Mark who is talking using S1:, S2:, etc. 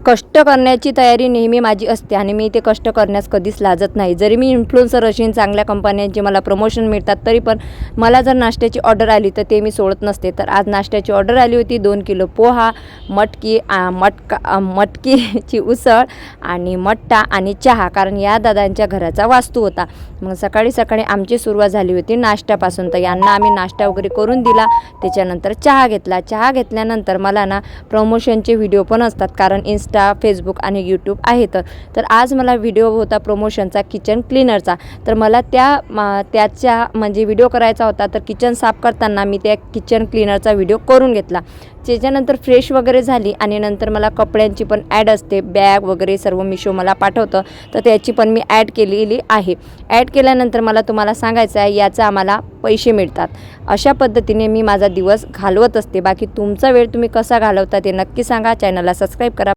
S1: कष्ट करण्याची तयारी नेहमी माझी असते आणि मी ते कष्ट करण्यास कधीच लाजत नाही. जरी मी इन्फ्लुएन्सर असेन, चांगल्या कंपन्यांचे मला प्रमोशन मिळतात, तरी पण मला जर नाश्त्याची ऑर्डर आली तर ते मी सोडत नसते. तर आज नाश्त्याची ऑर्डर आली होती. 2 किलो पोहा, मटकीची उसळ आणि मट्टा आणि चहा, कारण या दादांच्या घराचा वास्तू होता. मग सकाळी सकाळी आमची सुरुवात झाली होती नाश्त्यापासून. तर यांना आम्ही नाश्ता वगैरे करून दिला. त्याच्यानंतर चहा घेतला. चहा घेतल्यानंतर मला ना प्रमोशनचे व्हिडिओ पण असतात, कारण इंस्टा, फेसबुक आणि यूट्यूब आहेत. तर आज मला व्हिडिओ होता प्रमोशनचा, किचन क्लीनरचा. तर मला त्याच्या म्हणजे व्हिडिओ करायचा होता. तर किचन साफ करताना मी त्या किचन क्लीनरचा व्हिडिओ करून घेतला. त्याच्यानंतर फ्रेश वगैरे झाली आणि नंतर मला कपड्यांची पण ॲड असते, बॅग वगैरे सर्व मिशो मला पाठवतं, तर त्याची पण मी ॲड केलेली आहे. ॲड केल्यानंतर मला तुम्हाला सांगायचं आहे, याचा आम्हाला पैसे मिळतात. अशा पद्धतीने मी माझा दिवस घालवत असते. बाकी तुमचा वेळ तुम्ही कसा घालवता ते नक्की सांगा. चॅनलला सबस्क्राईब करा.